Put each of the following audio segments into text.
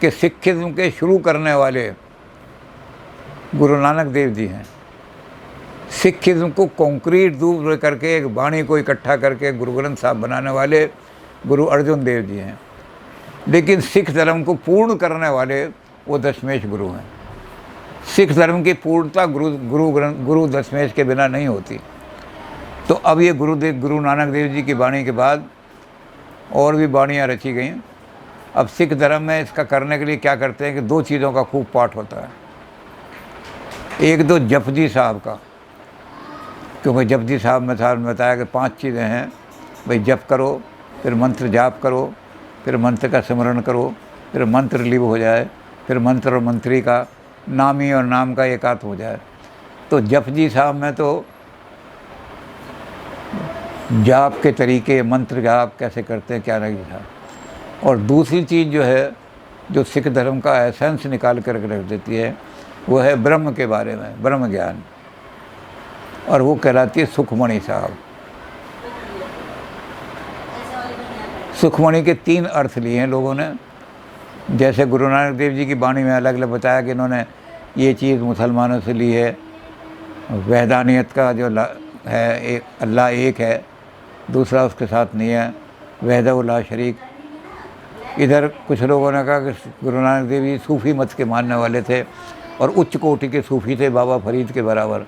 कि सिखिज्म के शुरू करने वाले गुरु नानक देव जी हैं। सिखिज्म को कॉन्क्रीट रूप करके एक वाणी को इकट्ठा करके गुरु ग्रंथ साहब बनाने वाले गुरु अर्जुन देव जी हैं। लेकिन सिख धर्म को पूर्ण करने वाले वो दशमेश गुरु हैं। सिख धर्म की पूर्णता गुरु दशमेश के बिना नहीं होती। तो अब ये गुरु नानक देव जी की वाणी के बाद और भी वाणियाँ रची गई। अब सिख धर्म में इसका करने के लिए क्या करते हैं कि 2 चीज़ों का खूब पाठ होता है। एक तो जपजी साहब का, क्योंकि जपजी साहब में साहब ने बताया कि 5 चीज़ें हैं भाई, जप करो, फिर मंत्र जाप करो, फिर मंत्र का स्मरण करो, फिर मंत्र लीव हो जाए, फिर मंत्र और मंत्री का नामी और नाम का एकात्म हो जाए। तो जपजी साहब में तो जाप के तरीके, मंत्र जाप कैसे करते हैं क्या नहीं था। और दूसरी चीज़ जो है, जो सिख धर्म का एसेंस निकाल कर रख देती है, वो है ब्रह्म के बारे में, ब्रह्म ज्ञान, और वो कहलाती है सुखमणि साहब। सुखमणि के 3 अर्थ लिए हैं लोगों ने। जैसे गुरु नानक देव जी की वाणी में अलग अलग बताया कि इन्होंने ये चीज़ मुसलमानों से ली है, वहदानियत का जो है, एक अल्लाह एक है, दूसरा उसके साथ नहीं है, वहदहु ला शरीक। इधर कुछ लोगों ने कहा कि गुरु नानक देव जी सूफ़ी मत के मानने वाले थे और उच्च कोटि के सूफ़ी थे, बाबा फरीद के बराबर।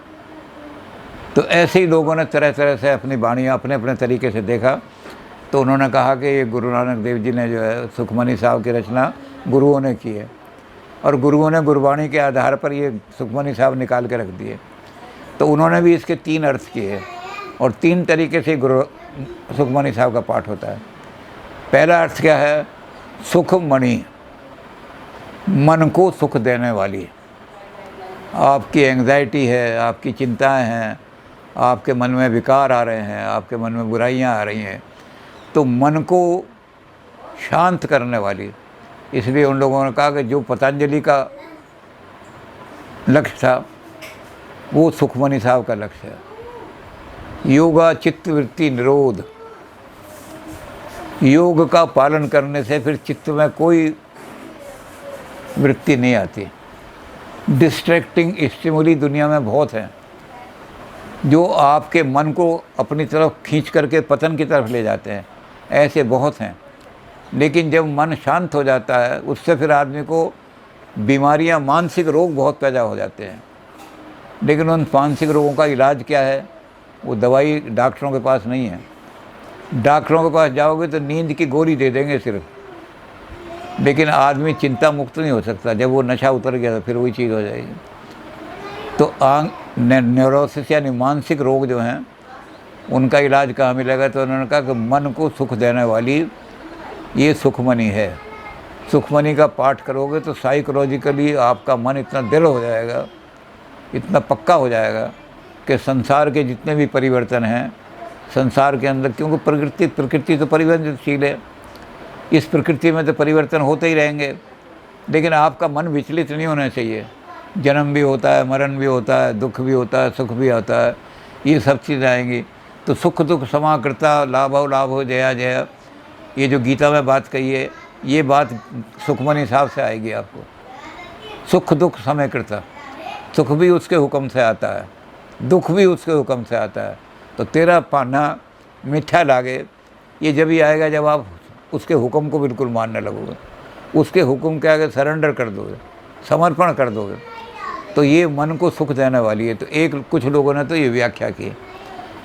तो ऐसे ही लोगों ने तरह तरह से अपनी वाणियाँ अपने अपने तरीके से देखा। तो उन्होंने कहा कि ये गुरु नानक देव जी ने जो है सुखमणि साहब की रचना गुरुओं ने की है, और गुरुओं ने गुरबाणी के आधार पर ये सुखमणि साहब निकाल के रख दिए। तो उन्होंने भी इसके 3 अर्थ किए, और 3 तरीके से गुरु सुखमणि साहब का पाठ होता है। पहला अर्थ क्या है? सुखमणि, मन को सुख देने वाली। आपकी एंग्जाइटी है, आपकी चिंताएं हैं, आपके मन में विकार आ रहे हैं, आपके मन में बुराइयां आ रही हैं, तो मन को शांत करने वाली। इसलिए उन लोगों ने कहा कि जो पतंजलि का लक्ष्य था वो सुखमणि साहब का लक्ष्य है। योगा चित्त वृत्ति निरोध, योग का पालन करने से फिर चित्त में कोई वृत्ति नहीं आती। डिस्ट्रैक्टिंग स्टिमुली दुनिया में बहुत हैं, जो आपके मन को अपनी तरफ खींच करके पतन की तरफ ले जाते हैं, ऐसे बहुत हैं। लेकिन जब मन शांत हो जाता है, उससे फिर आदमी को बीमारियां, मानसिक रोग बहुत पैदा हो जाते हैं। लेकिन उन मानसिक रोगों का इलाज क्या है? वो दवाई डॉक्टरों के पास नहीं है। डॉक्टरों के पास जाओगे तो नींद की गोली दे देंगे सिर्फ, लेकिन आदमी चिंता मुक्त नहीं हो सकता। जब वो नशा उतर गया तो फिर वही चीज़ हो जाएगी। तो न्यूरोसिस यानी मानसिक रोग जो हैं, उनका इलाज कहाँ मिलेगा? तो उन्होंने कहा कि मन को सुख देने वाली ये सुखमणि है। सुखमणि का पाठ करोगे तो साइकोलॉजिकली आपका मन इतना दृढ़ हो जाएगा, इतना पक्का हो जाएगा कि संसार के जितने भी परिवर्तन हैं संसार के अंदर, क्योंकि प्रकृति तो परिवर्तनशील है, इस प्रकृति में तो परिवर्तन होते ही रहेंगे, लेकिन आपका मन विचलित नहीं होना चाहिए। जन्म भी होता है, मरण भी होता है, दुख भी होता है, सुख भी आता है, ये सब चीज़ें आएंगी। तो सुख दुख समाकृता लाभो लाभो जया जया, ये जो गीता में बात कही है, ये बात सुखमणि साहब से आएगी आपको। सुख दुख समयकृता, सुख भी उसके हुक्म से आता है, दुख भी उसके हुक्म से आता है। तो तेरा पाना मीठा लागे, ये जब ही आएगा जब आप उसके हुक्म को बिल्कुल मानने लगोगे, उसके हुक्म के आगे सरेंडर कर दोगे, समर्पण कर दोगे, तो ये मन को सुख देने वाली है। तो कुछ लोगों ने तो ये व्याख्या की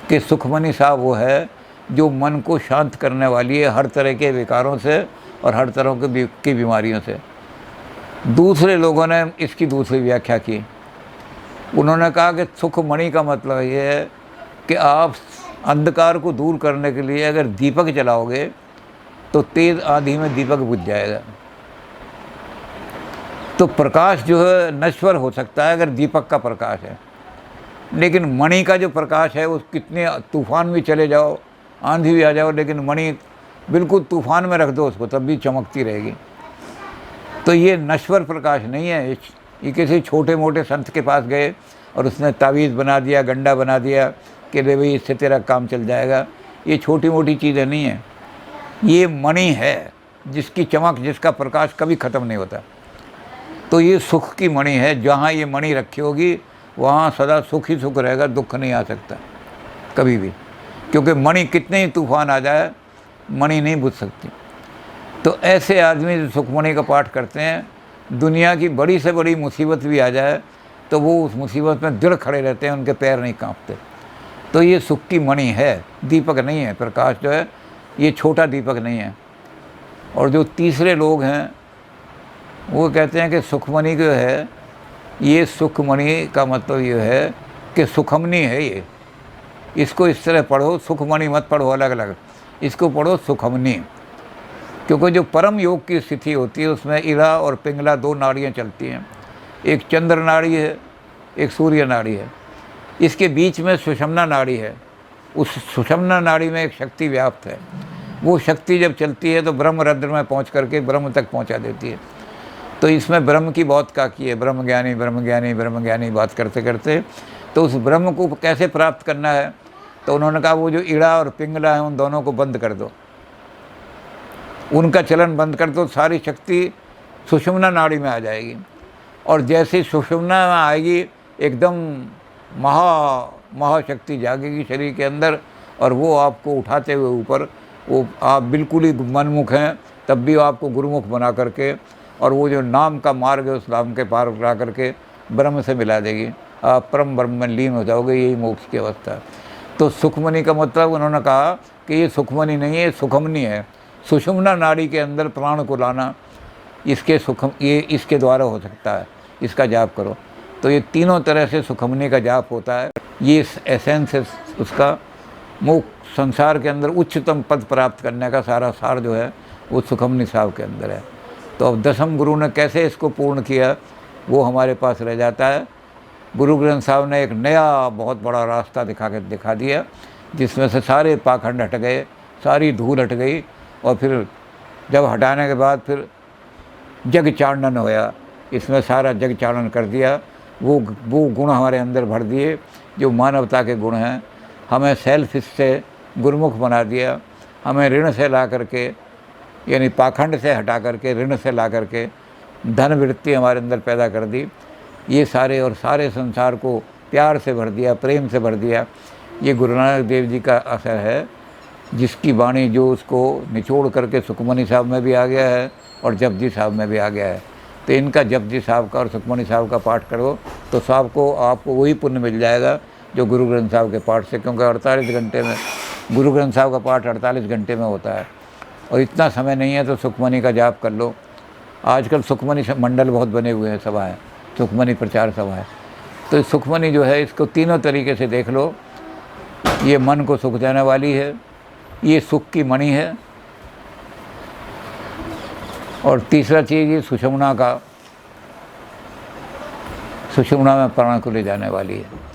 कि सुखमणि साहब वो है जो मन को शांत करने वाली है हर तरह के विकारों से और हर तरह की बीमारियों से। दूसरे लोगों ने इसकी दूसरी व्याख्या की। उन्होंने कहा कि सुखमणि का मतलब ये है कि आप अंधकार को दूर करने के लिए अगर दीपक जलाओगे तो तेज़ आंधी में दीपक बुझ जाएगा। तो प्रकाश जो है नश्वर हो सकता है अगर दीपक का प्रकाश है, लेकिन मणि का जो प्रकाश है वो कितने तूफान भी चले जाओ, आंधी भी आ जाओ, लेकिन मणि बिल्कुल तूफान में रख दो उसको तब भी चमकती रहेगी। तो ये नश्वर प्रकाश नहीं है। ये किसी छोटे मोटे संत के पास गए और उसने तावीज़ बना दिया, गंडा बना दिया कि रे भाई इससे तेरा काम चल जाएगा, ये छोटी मोटी चीज़ें नहीं हैं। ये मणि है, जिसकी चमक, जिसका प्रकाश कभी ख़त्म नहीं होता। तो ये सुख की मणि है, जहाँ ये मणि रखी होगी वहाँ सदा सुख ही सुख रहेगा, दुख नहीं आ सकता कभी भी, क्योंकि मणि कितने ही तूफान आ जाए मणि नहीं बुझ सकती। तो ऐसे आदमी जो सुखमणि का पाठ करते हैं, दुनिया की बड़ी से बड़ी मुसीबत भी आ जाए तो वो उस मुसीबत में दृढ़ खड़े रहते हैं, उनके पैर नहीं कांपते। तो ये सुख की मणि है, दीपक नहीं है। प्रकाश जो है ये छोटा दीपक नहीं है। और जो तीसरे लोग हैं वो कहते हैं कि सुखमणि जो है, ये सुखमणि का मतलब ये है कि सुखमनी है ये, इसको इस तरह पढ़ो, सुखमणि मत पढ़ो अलग अलग, इसको पढ़ो सुखमनी। क्योंकि जो परम योग की स्थिति होती है उसमें इड़ा और पिंगला दो नाड़ियाँ चलती हैं, एक चंद्र नाड़ी है, एक सूर्य नाड़ी है, इसके बीच में सुषुम्ना नाड़ी है। उस सुषुम्ना नाड़ी में एक शक्ति व्याप्त है, वो शक्ति जब चलती है तो ब्रह्म रंध्र में पहुँच करके ब्रह्म तक पहुँचा देती है। तो इसमें ब्रह्म की बहुत का की है, ब्रह्म ज्ञानी ब्रह्म ज्ञानी ब्रह्म ज्ञानी बात करते करते। तो उस ब्रह्म को कैसे प्राप्त करना है, तो उन्होंने कहा वो जो इड़ा और पिंगला है उन दोनों को बंद कर दो, उनका चलन बंद कर दो, सारी शक्ति सुषुम्ना नाड़ी में आ जाएगी। और जैसे सुषुम्ना में आएगी एकदम महाशक्ति जागेगी शरीर के अंदर, और वो आपको उठाते हुए ऊपर, वो आप बिल्कुल ही मनमुख हैं तब भी आपको गुरुमुख बना करके, और वो जो नाम का मार्ग है उस नाम के पार ला करके ब्रह्म से मिला देगी, आप परम ब्रह्म में लीन हो जाओगे। यही मोक्ष की अवस्था है। तो सुखमणि का मतलब उन्होंने कहा कि ये सुखमणि नहीं है, सुखमनी है। सुषुम्ना नाड़ी के अंदर प्राण को लाना, ये इसके द्वारा हो सकता है, इसका जाप करो। तो ये तीनों तरह से सुखमनी का जाप होता है। ये एसेंस है उसका। मोक्ष संसार के अंदर उच्चतम पद प्राप्त करने का सारा सार जो है वो सुखमनी साहब के अंदर है। तो अब दसम गुरु ने कैसे इसको पूर्ण किया वो हमारे पास रह जाता है। गुरु ग्रंथ साहब ने एक नया बहुत बड़ा रास्ता दिखा दिया, जिसमें से सारे पाखंड हट गए, सारी धूल हट गई, और फिर जब हटाने के बाद फिर जग चांडन होया, इसमें सारा जग चांडन कर दिया। वो गुण हमारे अंदर भर दिए जो मानवता के गुण हैं। हमें सेल्फिश से गुरुमुख बना दिया, हमें ऋण से ला करके, यानी पाखंड से हटा करके ऋण से ला करके धन वृत्ति हमारे अंदर पैदा कर दी। ये सारे संसार को प्यार से भर दिया, प्रेम से भर दिया। ये गुरु नानक देव जी का असर है, जिसकी वाणी जो उसको निचोड़ करके सुखमनी साहब में भी आ गया है और जपजी साहब में भी आ गया है। तो इनका जपजी साहब का और सुखमनी साहब का पाठ करो तो आपको वही पुण्य मिल जाएगा जो गुरु ग्रंथ साहब के पाठ से, क्योंकि 48 घंटे में गुरु ग्रंथ साहब का पाठ 48 घंटे में होता है, और इतना समय नहीं है तो सुखमनी का जाप कर लो। आजकल सुखमनी मंडल बहुत बने हुए हैं, सभाएँ, सुखमनी प्रचार सभाएँ। तो सुखमनी जो है इसको तीनों तरीके से देख लो। ये मन को सुख देने वाली है, ये सुख की मणि है, और तीसरा चीज़ ये सुषुम्ना में प्राण को ले जाने वाली है।